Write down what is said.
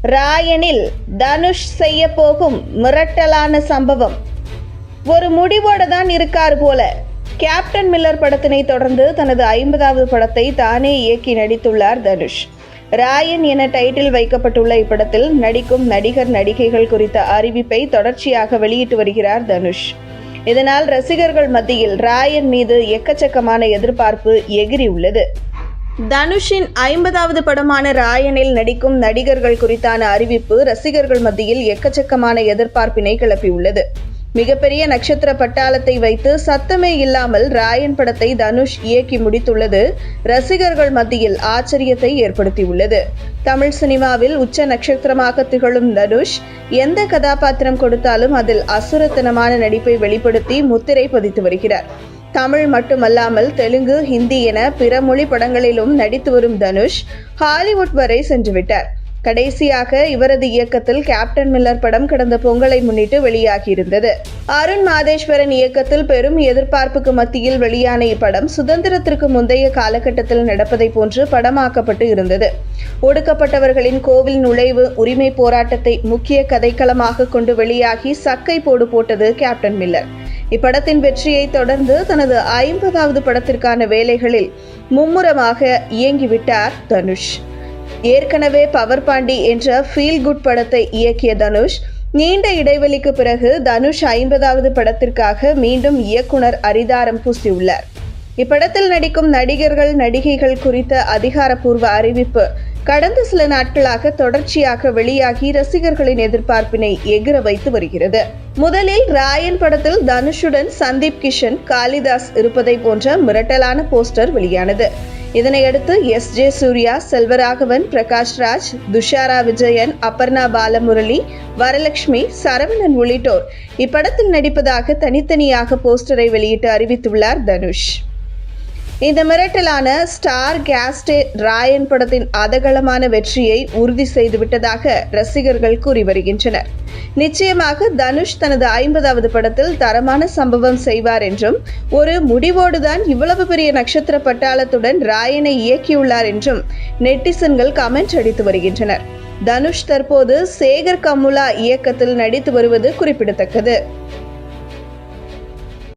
ராயனில் தனுஷ் செய்ய போகும் மிரட்டலான சம்பவம். ஒரு முடிவோட தான் இருக்காரு போல. கேப்டன் மில்லர் படத்தினை தொடர்ந்து தனது 50வது படத்தை தானே இயக்கி நடித்துள்ளார் தனுஷ். ராயன் என டைட்டில் வைக்கப்பட்டுள்ள இப்படத்தில் நடிக்கும் நடிகர் நடிகைகள் குறித்த அறிவிப்பை தொடர்ச்சியாக வெளியிட்டு வருகிறார் தனுஷ். இதனால் ரசிகர்கள் மத்தியில் ராயன் மீது எக்கச்சக்கமான எதிர்பார்ப்பு எகிரியுள்ளது. தனுஷின் 50வது படமான ராயனில் நடிக்கும் நடிகர்கள் குறித்தான அறிவிப்பு ரசிகர்கள் மத்தியில் எக்கச்சக்கமான எதிர்பார்ப்பினை கிளப்பியுள்ளது. மிகப்பெரிய நட்சத்திர பட்டாளத்தை வைத்து சத்தமே இல்லாமல் ராயன் படத்தை தனுஷ் இயக்கி முடித்துள்ளது ரசிகர்கள் மத்தியில் ஆச்சரியத்தை ஏற்படுத்தியுள்ளது. தமிழ் சினிமாவில் உச்ச நட்சத்திரமாக திகழும் தனுஷ் எந்த கதாபாத்திரம் கொடுத்தாலும் அதில் அசுரத்தனமான நடிப்பை வெளிப்படுத்தி முத்திரை பதித்து வருகிறார். தமிழ் மட்டுமல்லாமல் தெலுங்கு, ஹிந்தி என பிற மொழி படங்களிலும் நடித்து வரும் தனுஷ் ஹாலிவுட் வரை சென்றுவிட்டார். கடைசியாக இவரது இயக்கத்தில் கேப்டன் மில்லர் படம் கடந்த பொங்கலை முன்னிட்டு வெளியாகியிருந்தது. அருண் மாதேஸ்வரன் இயக்கத்தில் பெரும் எதிர்பார்ப்புக்கு மத்தியில் வெளியான இப்படம் சுதந்திரத்திற்கு முந்தைய காலகட்டத்தில் நடப்பதை போன்று படமாக்கப்பட்டு இருந்தது. ஒடுக்கப்பட்டவர்களின் கோவில் நுழைவு உரிமை போராட்டத்தை முக்கிய கதைக்களமாக கொண்டு வெளியாகி சக்கை போடு போட்டது கேப்டன் மில்லர். இப்படத்தின் வெற்றியை தொடர்ந்து தனது 50வது படத்திற்கான வேலைகளில் மும்முரமாக இயங்கிவிட்டார் தனுஷ். ஏற்கனவே பவர் பாண்டி என்ற ஃபீல் குட் படத்தை இயக்கிய தனுஷ் நீண்ட இடைவெளிக்கு பிறகு தனுஷ் 50வது படத்திற்காக மீண்டும் இயக்குனர் அரிதாரம் பூசியுள்ளார். இப்படத்தில் நடிக்கும் நடிகர்கள் நடிகைகள் குறித்த அதிகாரப்பூர்வ அறிவிப்பு கடந்த சில நாட்களாக தொடர்ச்சியாக வெளியாகி ரசிகர்களின் எதிர்பார்ப்பினை எகிர வைத்து வருகிறது. முதலில் ராயன் படத்தில் தனுஷுடன் சந்தீப் கிஷன், காளிதாஸ் இருப்பதை போன்ற மிரட்டலான போஸ்டர் வெளியானது. இதனையடுத்து எஸ்.ஜே. சூர்யா, செல்வராகவன், பிரகாஷ் ராஜ், துஷாரா விஜயன், அபர்ணா பாலமுரளி, வரலட்சுமி, சரவணன் உள்ளிட்டோர் இப்படத்தில் நடிப்பதாக தனித்தனியாக போஸ்டரை வெளியிட்டு அறிவித்துள்ளார் தனுஷ். இந்த மிரட்டலான ஸ்டார் கேஸ்டே ராயன் படத்தின் அதகலமான வெற்றியை உறுதி செய்துவிட்டதாக ரசிகர்கள் கூறி வருகின்றனர். நிச்சயமாக தனுஷ் தனது 50வது படத்தில் தரமான சம்பவம் செய்வார் என்றும், ஒரு முடிவோடுதான் இவ்வளவு பெரிய நட்சத்திர பட்டாளத்துடன் ராயனை இயக்கியுள்ளார் என்றும் நெட்டிசன்கள் கமெண்ட் அடித்து வருகின்றனர். தனுஷ் தற்போது சேகர் கமுலா இயக்கத்தில் நடித்து வருவது குறிப்பிடத்தக்கது.